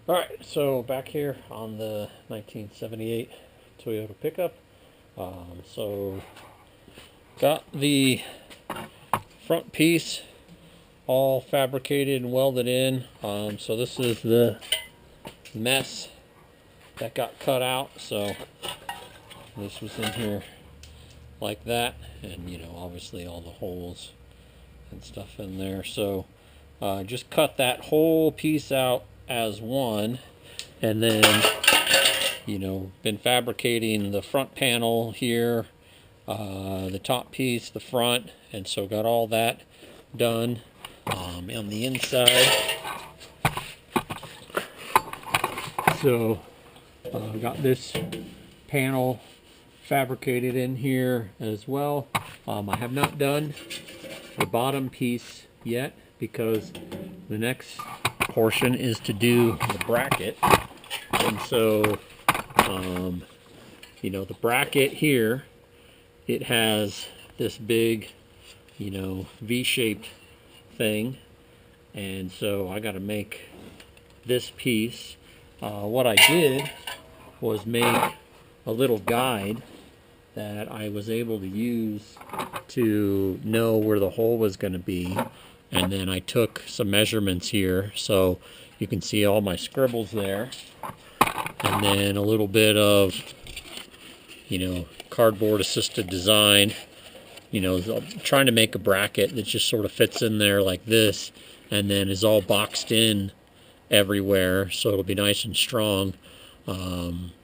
Alright, so back here on the 1978 Toyota pickup. So got the front piece all fabricated and welded in. So this is the mess that got cut out. So this was in here like that, and obviously all the holes and stuff in there. So just cut that whole piece out as one, and then been fabricating the front panel here, the top piece, the front, and so got all that done. On the inside, so got this panel fabricated in here as well. I have not done the bottom piece yet because the next portion is to do the bracket. And so the bracket here, it has this big V-shaped thing, and so I got to make this piece. What I did was make a little guide that I was able to use to know where the hole was going to be, and then I took some measurements here so you can see all my scribbles there, and then a little bit of cardboard assisted design. Trying to make a bracket that just sort of fits in there like this, and then is all boxed in everywhere, so it'll be nice and strong.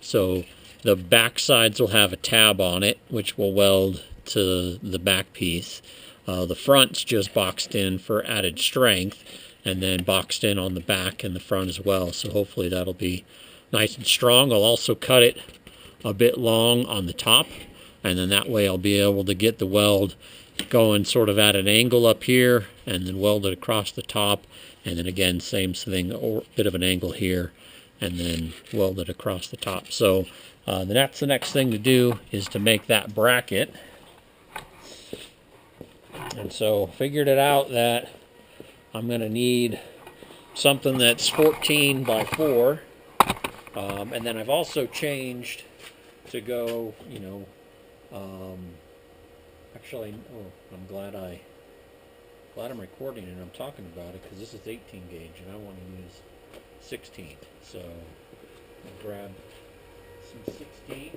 So the back sides will have a tab on it, which will weld to the back piece. The front's just boxed in for added strength, and then boxed in on the back and the front as well. So hopefully that'll be nice and strong. I'll also cut it a bit long on the top, and then that way I'll be able to get the weld going sort of at an angle up here, and then weld it across the top, and then again same thing, a bit of an angle here, and then weld it across the top. So that's the next thing to do, is to make that bracket. And so figured it out that I'm going to need something that's 14 by 4, and then I've also changed to go, actually, I'm glad I'm recording and I'm talking about it, because this is 18 gauge and I want to use 16. So I'll grab some 16.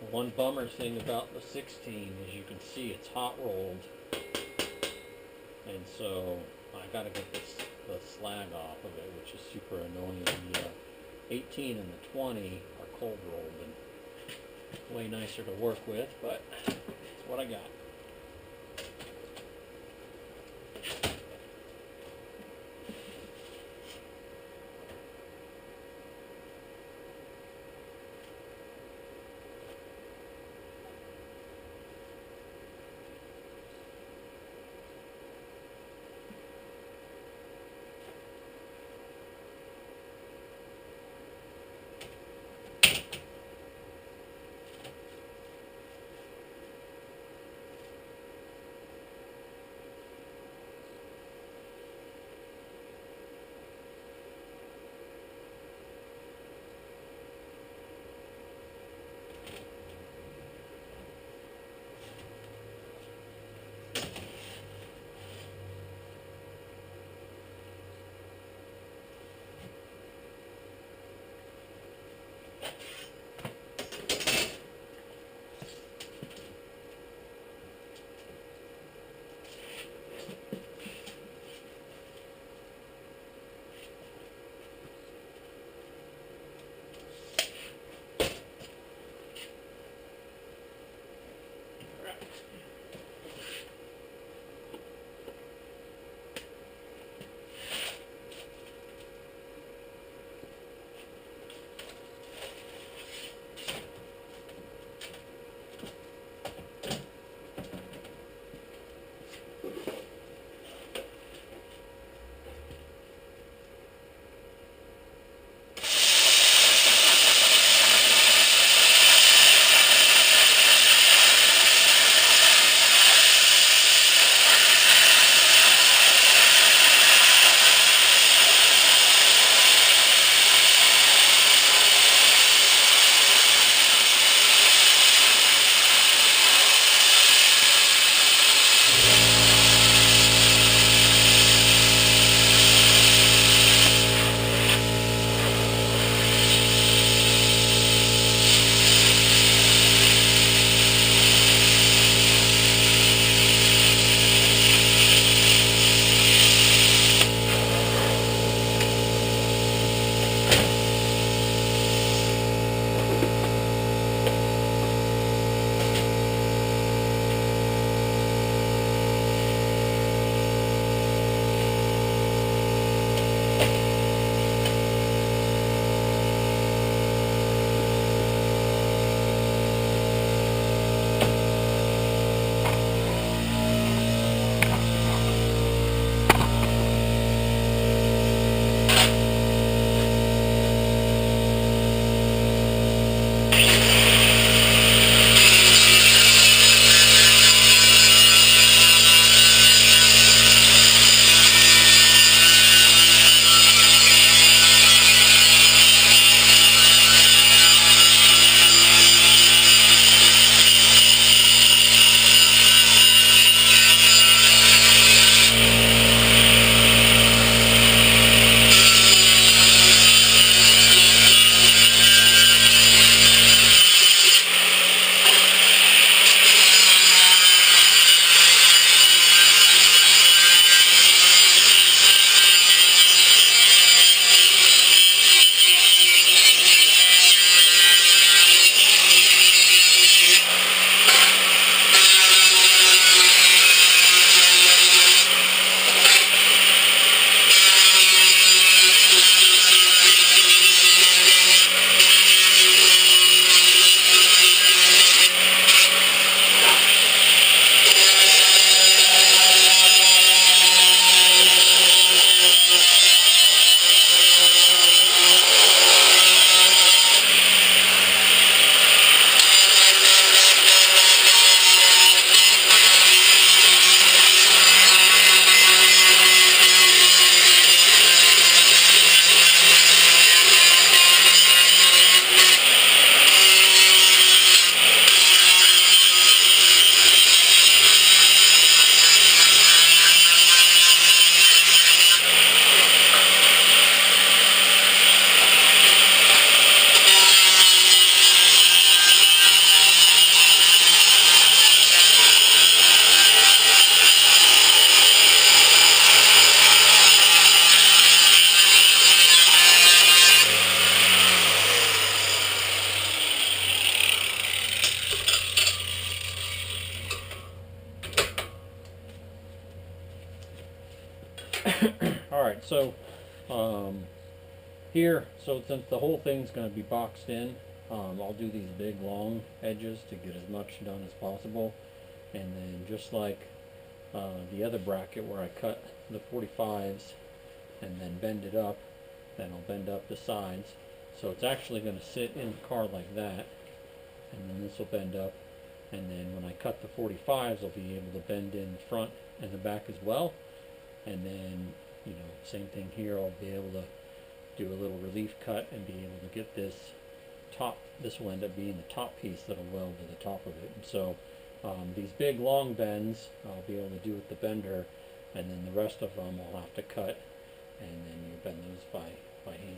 One bummer thing about the 16 is you can see it's hot rolled, and so I got to get the slag off of it, which is super annoying. The 18 and the 20 are cold rolled and way nicer to work with, but it's what I got. Alright, so here, so since the whole thing's going to be boxed in, I'll do these big long edges to get as much done as possible. And then just like the other bracket where I cut the 45s and then bend it up, then I'll bend up the sides. So it's actually going to sit in the car like that, and then this will bend up, and then when I cut the 45s I'll be able to bend in the front and the back as well. And then, you know, same thing here, I'll be able to do a little relief cut and be able to get this top, this will end up being the top piece that'll weld to the top of it. And so these big long bends I'll be able to do with the bender, and then the rest of them I'll have to cut, and then you bend those by hand.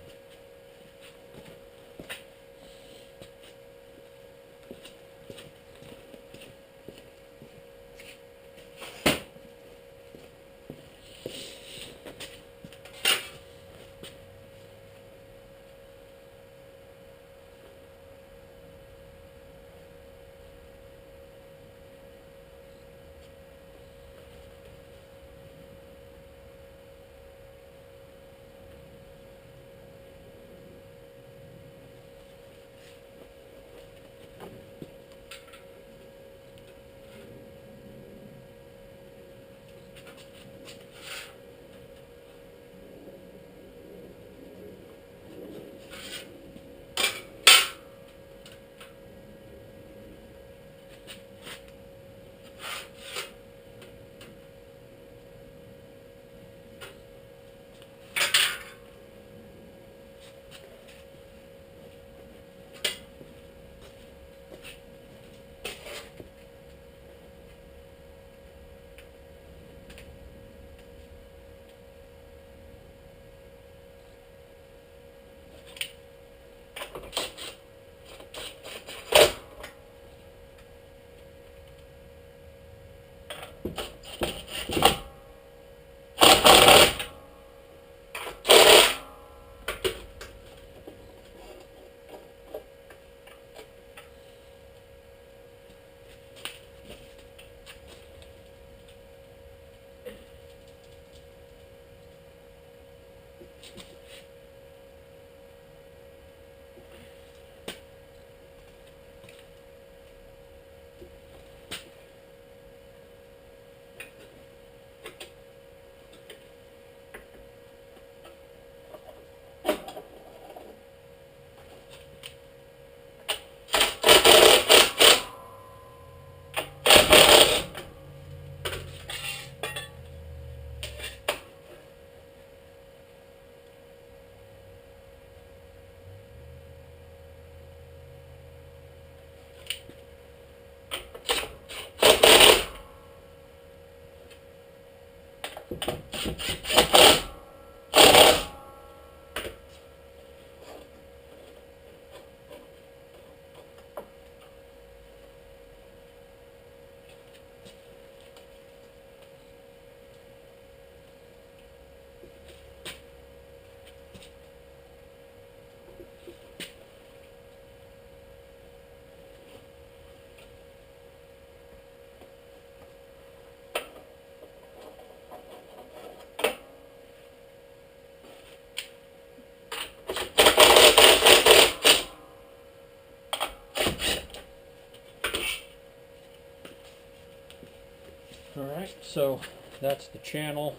Alright, so that's the channel.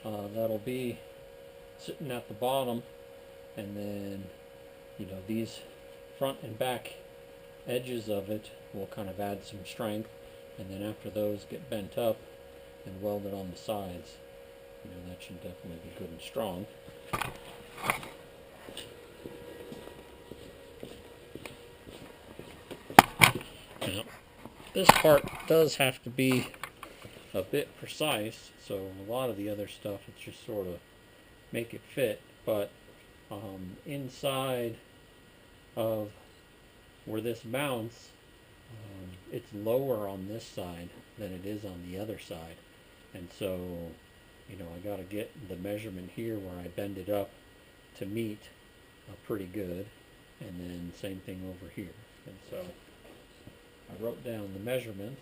That'll be sitting at the bottom, and then, you know, these front and back edges of it will kind of add some strength, and then after those get bent up and welded on the sides, you know, that should definitely be good and strong. Now, this part does have to be a bit precise, so a lot of the other stuff it's just sort of make it fit, but inside of where this mounts, it's lower on this side than it is on the other side, and so, you know, I got to get the measurement here where I bend it up to meet pretty good, and then same thing over here. And so I wrote down the measurements.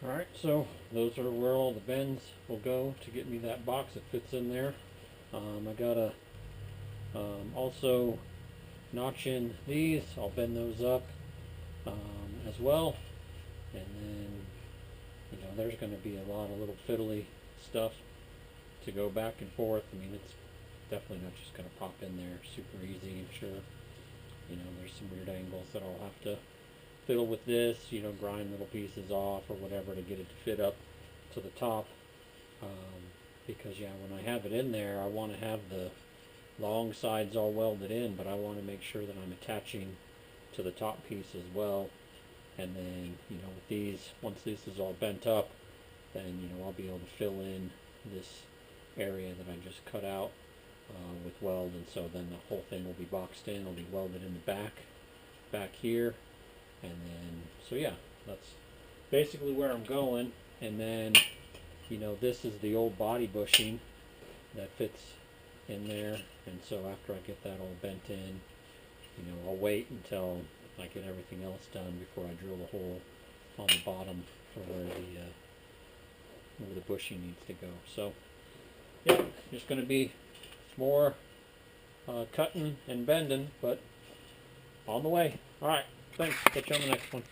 Alright, so those are where all the bends will go to get me that box that fits in there. I gotta also notch in these. I'll bend those up as well. And then, you know, there's going to be a lot of little fiddly stuff to go back and forth. I mean, it's definitely not just going to pop in there super easy. I'm sure, you know, there's some weird angles that I'll have to fiddle with this, you know, grind little pieces off or whatever to get it to fit up to the top. Because, yeah, when I have it in there, I want to have the long sides all welded in, but I want to make sure that I'm attaching to the top piece as well. And then, you know, with these, once this is all bent up, then, you know, I'll be able to fill in this area that I just cut out with weld, and so then the whole thing will be boxed in. It'll be welded in the back here. And then, so yeah, that's basically where I'm going. And then, you know, this is the old body bushing that fits in there. And so after I get that all bent in, you know, I'll wait until I get everything else done before I drill the hole on the bottom for where the bushing needs to go. So, yeah, there's going to be more cutting and bending, but on the way. All right, thanks. Catch you on the next one.